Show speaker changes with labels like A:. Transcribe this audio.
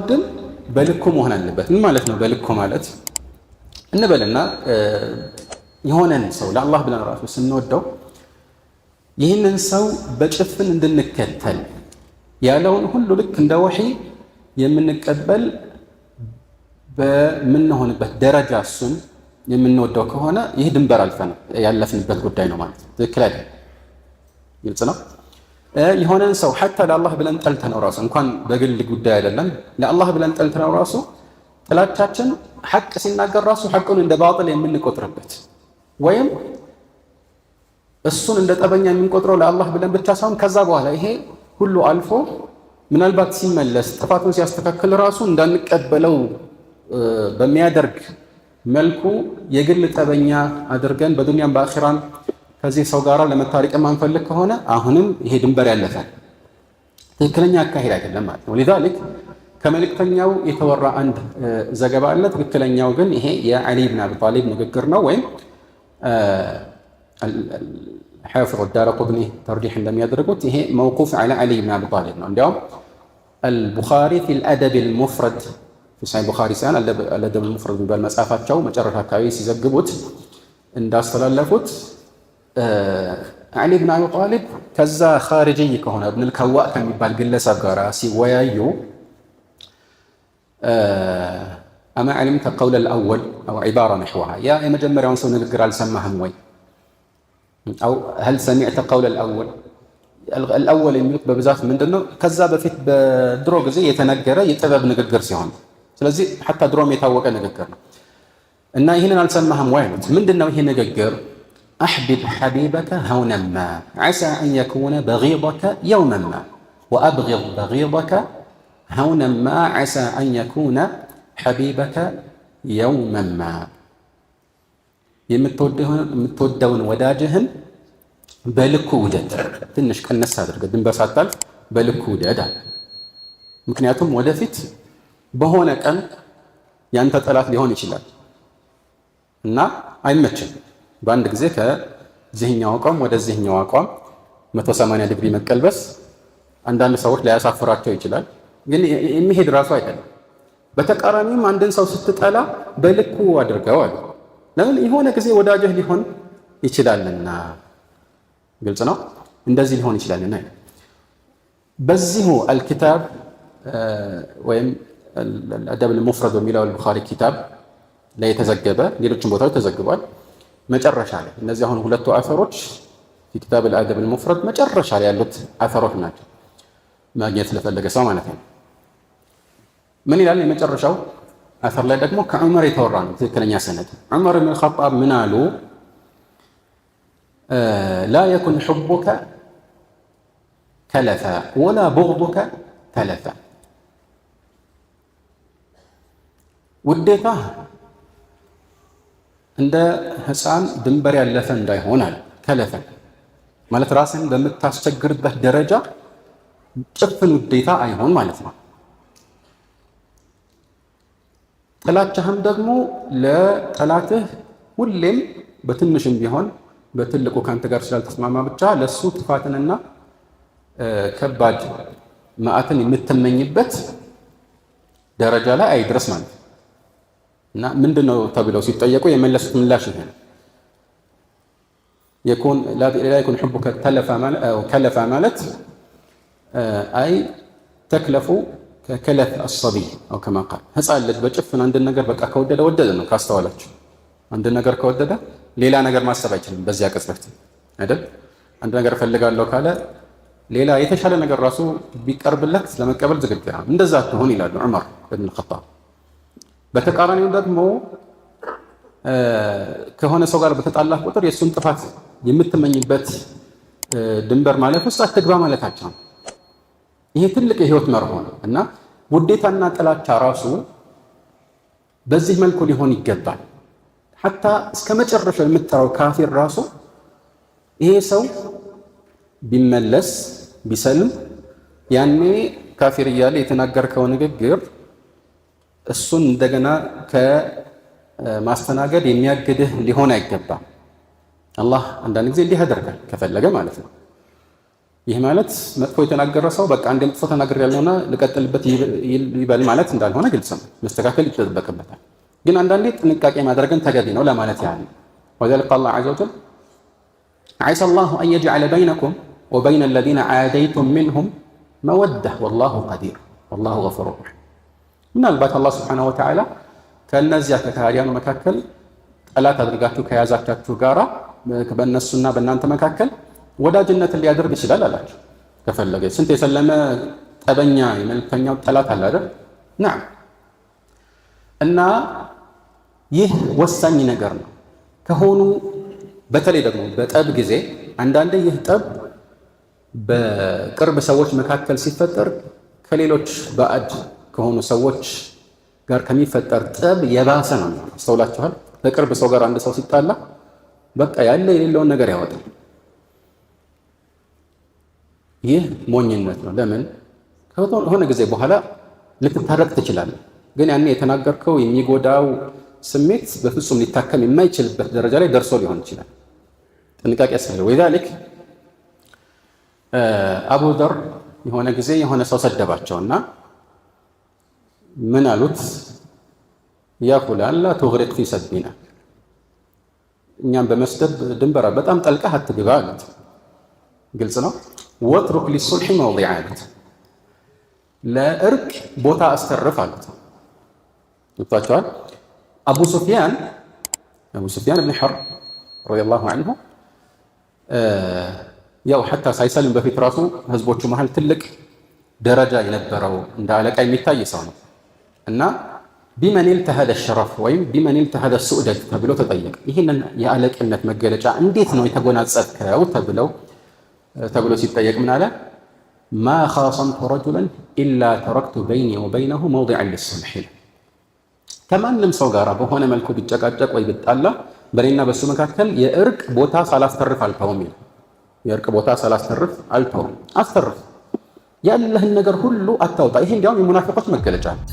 A: ድን በልኩ መሆን አለበት። ምን ማለት ነው በልኩ ማለት? እንበልና የሆነን ሰው ለአላህ ብለን ራሱ ስንወደው ይህንን ሰው በጭፍን እንድንከተል ያለውን ሁሉ ልክ እንደ ወሕይ የምንቀበል በምንሆንበት ደረጃ እሱን የምንወደው ከሆነ ይህ ድንበር አልፈን ያለፍንበት ጉዳይ ነው ማለት ነው። ትክክል አይደል? ግልጽ ነው። የሆነን ሰው ሐታ ለአላህ ብለን ጠልተነው ራሱ እንኳን በግል ጉዳይ አይደለም ለአላህ ብለን ጠልተነው ራሱ ጥላቻችን ሐቅ ሲናገር ራሱ ሐቁን እንደ ባጥል የምንቆጥርበት ወይም እሱን እንደ ጠበኛ የምንቆጥረው ለአላህ ብለን ብቻ ሳይሆን ከዛ በኋላ ይሄ ሁሉ አልፎ ምናልባት ሲመለስ ጥፋቱን ሲያስተካክል ራሱ እንዳንቀበለው በሚያደርግ መልኩ የግል ጠበኛ አድርገን በዱንያም በአኺራም ከዚህ ሰው ጋር ለመታረቅ የማንፈልግ ከሆነ አሁንም ይሄ ድንበር ያለፈ ትክክለኛ አካሄድ አይደለም ማለት ነው። لذلك ከመልእክተኛው የተወራ አንድ ዘገባ አለ። ትክክለኛው ግን ይሄ የዓሊ ብን አቢ ጣሊብ ንግግር ነው። ወይም الحافظ الدارقطني ترجيح እንደሚያደርጉት ይሄ موقوف على علي بن ابي طالب ነው። እንዲያውም البخاري في الادب المفرد في صحيح البخاري ሳይሆን الادب المفرد የሚባል መጽሐፋቸው መጨረሻ አካባቢ ሲዘግቡት እንዳስተላለፉት علي بن ابي طالب ከዛ خارجي ከሆነ ابن الكواء ከሚባል ግለሰብ ጋር ሲወያዩ أما علمت قول الأول أو عبارة نحوها يا የመጀመሪያውን ሰው ንግግር አልሰማህም ወይ أو هل سمعت قول الأول الأول የሚሉት በብዛት ምንድነው ከዛ በፊት በድሮ ጊዜ የተነገረ የጥበብ ንግግር ሲሆን ስለዚህ حتى ድሮም የታወቀ ንግግር ነው እና ይሄንን አልሰማህም ወይ ነው ምንድነው ይሄ ንግግር أحبب حبيبك هونا ما عسى أن يكون بغيضك يوما ما وأبغض بغيضك هونا ما عسى أن يكون حبيبك يوما ما የምትወደውን ወዳጅህን በልኩ ውደድ። ትንሽ ቀነስ አድርገህ ድንበር ሳታልፍ በልኩ ውደድ። ምክንያቱም ወደፊት በሆነ ቀን ያንተ ጠላት ሊሆን ይችላል እና አይመችም። በአንድ ጊዜ ከዚህኛው አቋም ወደዚህኛው አቋም 180 ዲግሪ መቀልበስ አንዳንድ ሰዎች ሊያሳፍራቸው ይችላል፣ ግን የሚሄድ ራሱ አይደለም። በተቃራኒም አንድን ሰው ስትጠላ በልኩ አድርገው አለ። ለምን የሆነ ጊዜ ወዳጅህ ሊሆን ይችላልና። ግልጽ ነው። እንደዚህ ሊሆን ይችላልና በዚሁ አልኪታብ ወይም الأدب المفرد የሚለው البخاري ኪታብ ላይ የተዘገበ ሌሎችም ቦታዎች ተዘግቧል። መጨረሻ ላይ እነዚህ አሁን ሁለቱ አፈሮች في كتاب الأدب المفرد መጨረሻ ላይ ያሉት አፈሮች ናቸው ማግኘት ለፈለገ ሰው ማለት ነው። ምን ይላል የመጨረሻው አፈር ላይ ደግሞ ከዑመር የተወራ ነው ትክክለኛ ሰነድ። ዑመር ብን ኸጣብ ምን አሉ? لا يكن حبك كلفا ولا بغضك تلفا ውዴታ እንደ ህፃን ድንበር ያለፈ እንዳይሆን አለ። ከለፈ ማለት ራስን በምታስቸግርበት ደረጃ ጭፍን ውዴታ አይሆን ማለት ነው። ጥላቻህም ደግሞ ለጠላትህ ሁሌም በትንሽም ቢሆን በትልቁ ካንተ ጋር ስላልተስማማ ብቻ ለሱ ጥፋትንና ከባድ መዓትን የምትመኝበት ደረጃ ላይ አይድረስ ማለት ነው። እና ምንድነው ተብለው ሲጠየቁ የመለሱት ምላሽ ይሄ ነው። يكون لا يكون حبك كلف ማለት አይ ተክለፉ ከከለፍ الصبي أو كما قال ህፃን ልጅ በጭፍን አንድ ነገር በቃ ከወደደ ወደደ ነው። ካስተዋላችሁ አንድ ነገር ከወደደ ሌላ ነገር ማሰብ አይችልም። በዚያ ቅጽበት አይደል? አንድ ነገር ፈልጋለሁ ካለ ሌላ የተሻለ ነገር ራሱ ቢቀርብለት ለመቀበል ዝግጁ ነው። እንደዛ ትሆን ይላሉ ዑመር ኢብኑ ኸጣብ። በተቃራኒው ደግሞ ከሆነ ሰው ጋር በተጣላህ ቁጥር የሱን ጥፋት የምትመኝበት ድንበር ማለት ውስጥ አትግባ ማለታቸው ነው። ይሄ ትልቅ የህይወት መርሆ ነው እና ውዴታና ጥላቻ ራሱ በዚህ መልኩ ሊሆን ይገባል። ሐታ እስከ መጨረሻው የምትጠራው ካፊር ራሱ ይሄ ሰው ቢመለስ ቢሰልም ያኔ ካፊር እያለ የተናገርከው ንግግር እሱን እንደገና ከማስተናገድ የሚያግድህ ሊሆን አይገባም። አላህ አንዳንድ ጊዜ እንዲህ ያደርጋል ከፈለገ ማለት ነው። ይህ ማለት መጥፎ የተናገረ ሰው በቃ አንድ መጥፎ ተናግሬያለሁና ልቀጥልበት ይበል ማለት እንዳልሆነ ግልጽ ነው። መስተካከል ይጠበቅበታል። ግን አንዳንዴ ጥንቃቄ ማድረግን ተገቢ ነው ለማለት ያህል ወዘልቀ አላህ ዐዘ ወጀል ዐሳ አላሁ አን የጅዐለ በይነኩም ወበይነ አለዚነ ዓደይቱም ሚንሁም መወዳ ወላሁ ቀዲር ወላሁ ገፉር ረሒም። ምናልባት አላህ ሱብሓነሁ ወተዓላ ከእነዚያ ከካህዲያኑ መካከል ጠላት አድርጋችሁ ከያዛቻችሁ ጋራ በእነሱና በእናንተ መካከል ወዳጅነትን ሊያደርግ ይችላል አላቸው። ከፈለገ ስንት የሰለመ ጠበኛ የመልከኛው ጠላት አለ አይደል? ነዓም። እና ይህ ወሳኝ ነገር ነው ከሆኑ በተለይ ደግሞ በጠብ ጊዜ አንዳንዴ ይህ ጠብ በቅርብ ሰዎች መካከል ሲፈጠር ከሌሎች ባዕድ ከሆኑ ሰዎች ጋር ከሚፈጠር ጠብ የባሰ ነው። አስተውላችኋል? ከቅርብ ሰው ጋር አንድ ሰው ሲጣላ በቃ ያለ የሌለውን ነገር ያወጣል። ይህ ሞኝነት ነው። ለምን? ከሆነ ጊዜ በኋላ ልትታረቅ ትችላለህ፣ ግን ያኔ የተናገርከው የሚጎዳው ስሜት በፍጹም ሊታከም የማይችልበት ደረጃ ላይ ደርሶ ሊሆን ይችላል። ጥንቃቄ ያስፈልጋል። ወይዛሊክ አቡ ዘር የሆነ ጊዜ የሆነ ሰው ሰደባቸውና ምን አሉት? ያ ፉላን ላ ቱግሪቅ ፊ ሰቢና፣ እኛም በመስደብ ድንበራ በጣም ጠልቀህ አትግባ አሉት። ግልጽ ነው። ወትሩክ ሊሱልሒ መውዲዐ አሉት። ለእርቅ ቦታ አስተርፍ አሉት። ይታቸዋል። አቡ ሱፊያን ብን ሐርብ ረዲየላሁ ዐንሁ ያው ሐታ ሳይሰልም በፊት ራሱ ህዝቦቹ መሃል ትልቅ ደረጃ የነበረው እንደ አለቃ የሚታይ ሰው ነው እና ቢመን ኢልተሀደ ሸረፍ ወይም ቢመን ኢልተሀደ ሱዕደት ተብሎ ተጠየቀ። ይህንን የአለቅነት መገለጫ እንዴት ነው የተጎናጸፍከው ተብሎ ሲጠየቅ ምን አለ? ማ ኻሰምቱ ረጁለን ኢላ ተረክቱ በይኒ ወበይነሁ መውዲዐን ሊሱልሕ። ከማንም ሰው ጋር በሆነ መልኩ ቢጨቃጨቅ ወይ ቢጣላ በእኔና በሱ መካከል የእርቅ ቦታ ሳላስተርፍ አልተውም። የእርቅ ቦታ ሳላስተርፍ አልተውም። አስተርፍ፣ ያለህን ነገር ሁሉ አታውጣ። ይሄ እንዲያውም የሙናፊቆች መገለጫ ነው።